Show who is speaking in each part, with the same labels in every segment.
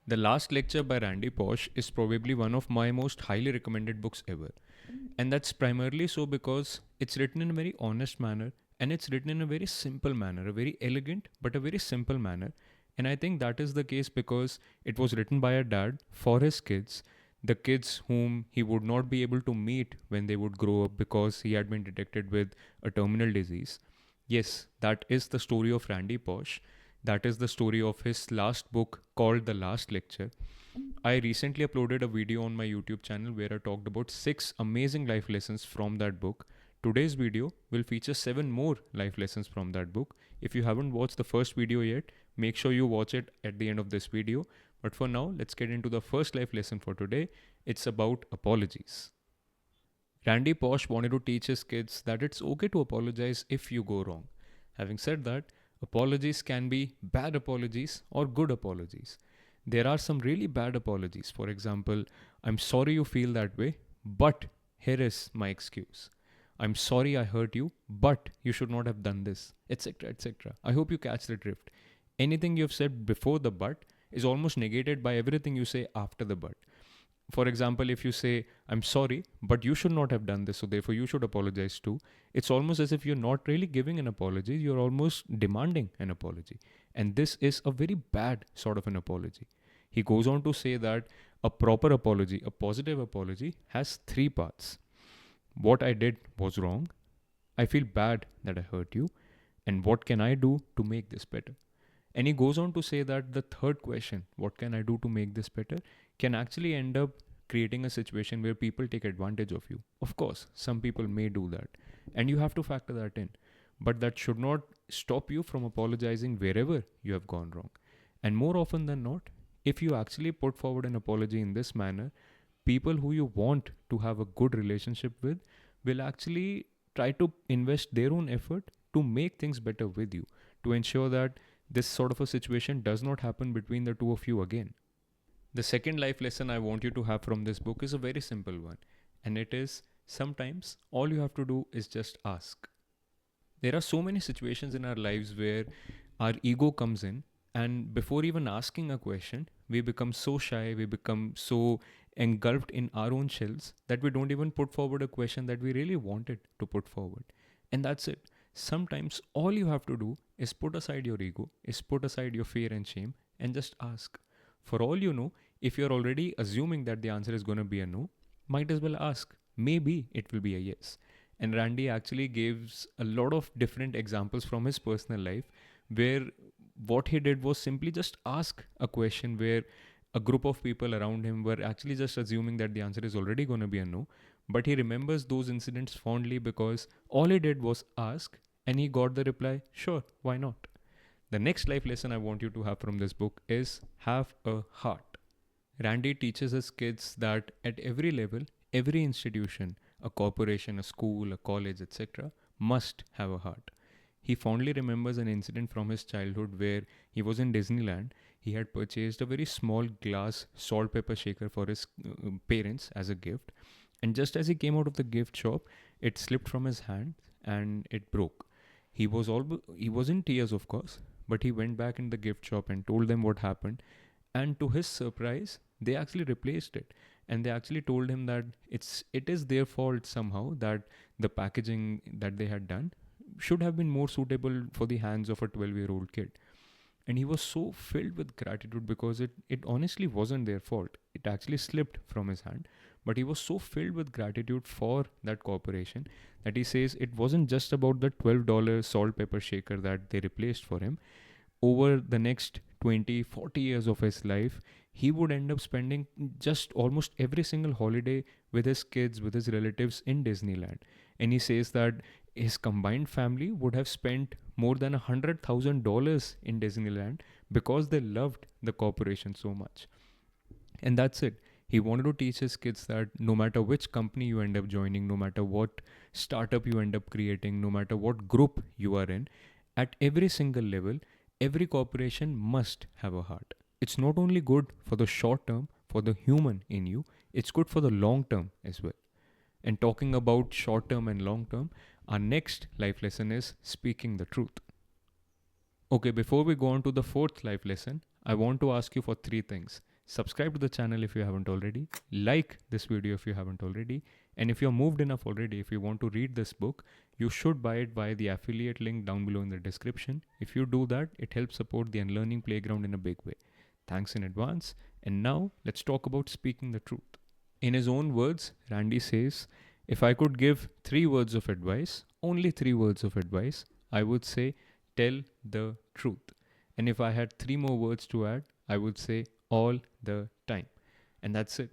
Speaker 1: The Last Lecture by Randy Pausch is probably one of my most highly recommended books ever. And that's primarily so because it's written in a very honest manner and it's written in a very simple manner, a very elegant but a very simple manner. And I think that is the case because it was written by a dad for his kids, the kids whom he would not be able to meet when they would grow up because he had been detected with a terminal disease. Yes, that is the story of Randy Pausch. That is the story of his last book called The Last Lecture. I recently uploaded a video on my YouTube channel where I talked about 6 amazing life lessons from that book. Today's video will feature 7 more life lessons from that book. If you haven't watched the first video yet, make sure you watch it at the end of this video. But for now, let's get into the first life lesson for today. It's about apologies. Randy Pausch wanted to teach his kids that it's okay to apologize if you go wrong. Having said that, apologies can be bad apologies or good apologies. There are some really bad apologies. For example, I'm sorry you feel that way, but here is my excuse. I'm sorry I hurt you, but you should not have done this, etc. etc. I hope you catch the drift. Anything you've said before the but is almost negated by everything you say after the but. For example, if you say, I'm sorry, but you should not have done this, so therefore you should apologize too, it's almost as if you're not really giving an apology, you're almost demanding an apology. And this is a very bad sort of an apology. He goes on to say that a proper apology, a positive apology, has 3 parts. What I did was wrong, I feel bad that I hurt you, and what can I do to make this better? And he goes on to say that the third question, what can I do to make this better, can actually end up creating a situation where people take advantage of you. Of course, some people may do that, and you have to factor that in. But that should not stop you from apologizing wherever you have gone wrong. And more often than not, if you actually put forward an apology in this manner, people who you want to have a good relationship with will actually try to invest their own effort to make things better with you, to ensure that this sort of a situation does not happen between the two of you again. The second life lesson I want you to have from this book is a very simple one, and it is sometimes all you have to do is just ask. There are so many situations in our lives where our ego comes in, and before even asking a question, we become so shy, we become so engulfed in our own shells that we don't even put forward a question that we really wanted to put forward. And that's it. Sometimes all you have to do is put aside your ego, is put aside your fear and shame, and just ask. For all you know, if you're already assuming that the answer is going to be a no, might as well ask. Maybe it will be a yes. And Randy actually gives a lot of different examples from his personal life where what he did was simply just ask a question where a group of people around him were actually just assuming that the answer is already going to be a no. But he remembers those incidents fondly because all he did was ask and he got the reply, sure, why not? The next life lesson I want you to have from this book is have a heart. Randy teaches his kids that at every level, every institution, a corporation, a school, a college, etc., must have a heart. He fondly remembers an incident from his childhood where he was in Disneyland. He had purchased a very small glass salt pepper shaker for his parents as a gift. And just as he came out of the gift shop, it slipped from his hand and it broke. He was in tears, of course, but he went back in the gift shop and told them what happened. And to his surprise, they actually replaced it. And they actually told him that it is their fault somehow that the packaging that they had done should have been more suitable for the hands of a 12-year-old kid. And he was so filled with gratitude because it honestly wasn't their fault. It actually slipped from his hand. But he was so filled with gratitude for that corporation that he says it wasn't just about the $12 salt pepper shaker that they replaced for him. Over the next 20, 40 years of his life, he would end up spending just almost every single holiday with his kids, with his relatives in Disneyland. And he says that his combined family would have spent more than $100,000 in Disneyland because they loved the corporation so much. And that's it. He wanted to teach his kids that no matter which company you end up joining, no matter what startup you end up creating, no matter what group you are in, at every single level, every corporation must have a heart. It's not only good for the short term, for the human in you, it's good for the long term as well. And talking about short term and long term, our next life lesson is speaking the truth. Okay, before we go on to the fourth life lesson, I want to ask you for 3 things. Subscribe to the channel if you haven't already. Like this video if you haven't already. And if you're moved enough already, if you want to read this book, you should buy it via the affiliate link down below in the description. If you do that, it helps support the Unlearning Playground in a big way. Thanks in advance. And now let's talk about speaking the truth. In his own words, Randy says, if I could give 3 words of advice, only 3 words of advice, I would say, tell the truth. And if I had 3 more words to add, I would say, all the time. And that's it.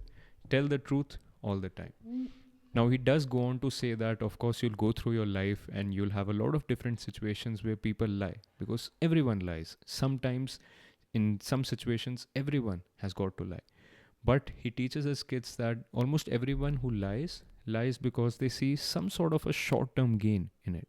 Speaker 1: Tell the truth all the time. Now, he does go on to say that, of course, you'll go through your life and you'll have a lot of different situations where people lie, because everyone lies. Sometimes, in some situations, everyone has got to lie. But he teaches his kids that almost everyone who lies because they see some sort of a short-term gain in it.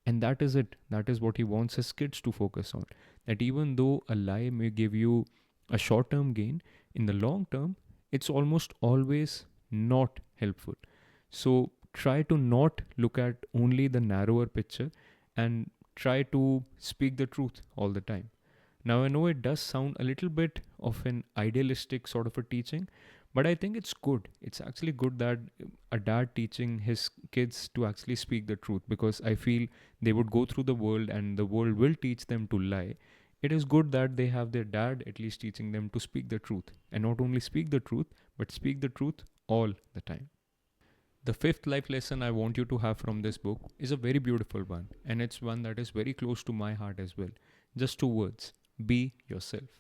Speaker 1: And that is it. That is what he wants his kids to focus on. That even though a lie may give you a short-term gain, in the long term, it's almost always not helpful. So try to not look at only the narrower picture and try to speak the truth all the time. Now, I know it does sound a little bit of an idealistic sort of a teaching, but I think it's good. It's actually good that a dad teaching his kids to actually speak the truth, because I feel they would go through the world and the world will teach them to lie. It is good that they have their dad at least teaching them to speak the truth, and not only speak the truth, but speak the truth all the time. The 5th life lesson I want you to have from this book is a very beautiful one, and it's one that is very close to my heart as well. Just 2 words: be yourself.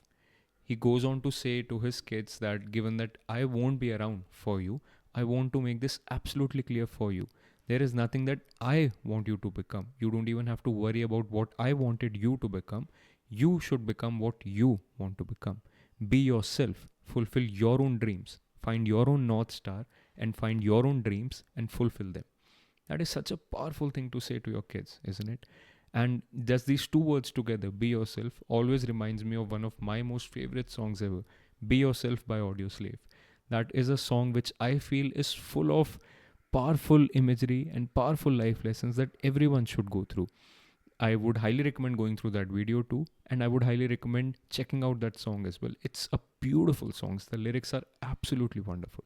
Speaker 1: He goes on to say to his kids that given that I won't be around for you, I want to make this absolutely clear for you. There is nothing that I want you to become. You don't even have to worry about what I wanted you to become. You should become what you want to become. Be yourself. Fulfill your own dreams. Find your own North Star and find your own dreams and fulfill them. That is such a powerful thing to say to your kids, isn't it? And just these 2 words together, be yourself, always reminds me of one of my most favorite songs ever, Be Yourself by Audioslave. That is a song which I feel is full of powerful imagery and powerful life lessons that everyone should go through. I would highly recommend going through that video too, and I would highly recommend checking out that song as well. It's a beautiful song. The lyrics are absolutely wonderful.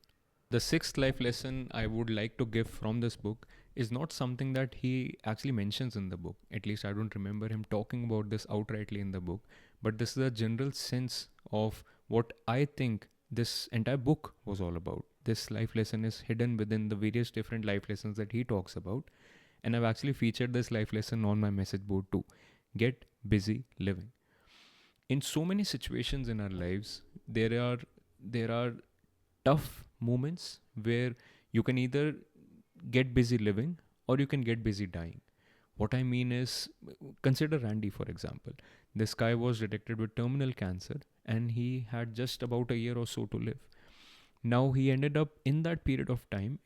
Speaker 1: The 6th life lesson I would like to give from this book is not something that he actually mentions in the book. At least I don't remember him talking about this outrightly in the book. But this is a general sense of what I think this entire book was all about. This life lesson is hidden within the various different life lessons that he talks about. And I've actually featured this life lesson on my message board too. Get busy living. In so many situations in our lives, there are tough moments where you can either get busy living or you can get busy dying. What I mean is, consider Randy, for example. This guy was detected with terminal cancer and he had just about a year or so to live. Now he ended up in that period of time,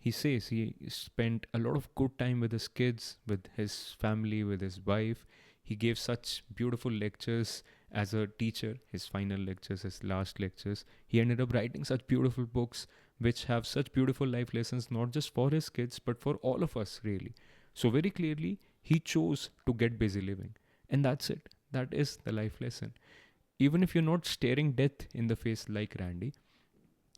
Speaker 1: he says he spent a lot of good time with his kids, with his family, with his wife. He gave such beautiful lectures as a teacher, his final lectures, his last lectures. He ended up writing such beautiful books which have such beautiful life lessons, not just for his kids, but for all of us, really. So very clearly, he chose to get busy living. And that's it. That is the life lesson. Even if you're not staring death in the face like Randy,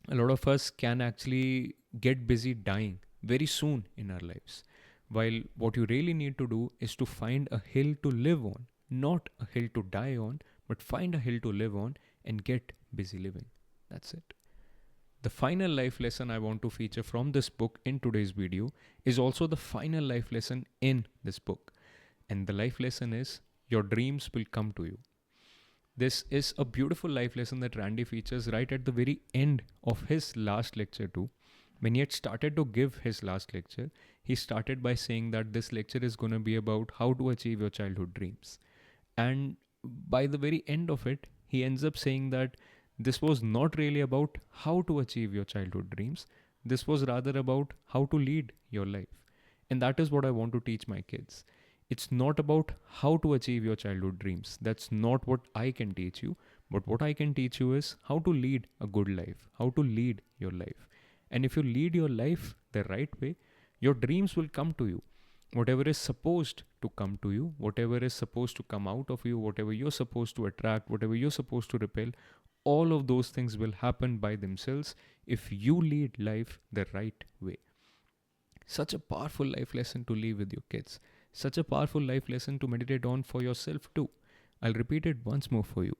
Speaker 1: a lot of us can actually get busy dying very soon in our lives. While what you really need to do is to find a hill to live on, not a hill to die on, but find a hill to live on and get busy living. That's it. The final life lesson I want to feature from this book in today's video is also the final life lesson in this book. And the life lesson is, your dreams will come to you. This is a beautiful life lesson that Randy features right at the very end of his last lecture too. When he had started to give his last lecture, he started by saying that this lecture is going to be about how to achieve your childhood dreams. And by the very end of it, he ends up saying that this was not really about how to achieve your childhood dreams. This was rather about how to lead your life. And that is what I want to teach my kids. It's not about how to achieve your childhood dreams. That's not what I can teach you. But what I can teach you is how to lead a good life, how to lead your life. And if you lead your life the right way, your dreams will come to you. Whatever is supposed to come to you, whatever is supposed to come out of you, whatever you're supposed to attract, whatever you're supposed to repel, all of those things will happen by themselves if you lead life the right way. Such a powerful life lesson to leave with your kids. Such a powerful life lesson to meditate on for yourself too. I'll repeat it once more for you.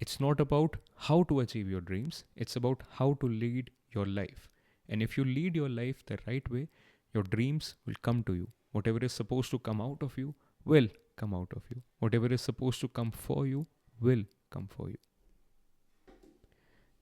Speaker 1: It's not about how to achieve your dreams, it's about how to lead your life. And if you lead your life the right way, your dreams will come to you. Whatever is supposed to come out of you will come out of you. Whatever is supposed to come for you will come for you.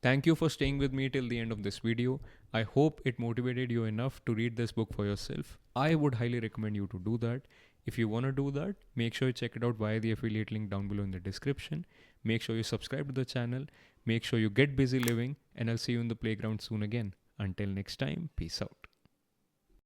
Speaker 1: Thank you for staying with me till the end of this video. I hope it motivated you enough to read this book for yourself. I would highly recommend you to do that. If you want to do that, make sure you check it out via the affiliate link down below in the description. Make sure you subscribe to the channel. Make sure you get busy living, and I'll see you in the playground soon again. Until next time, peace out.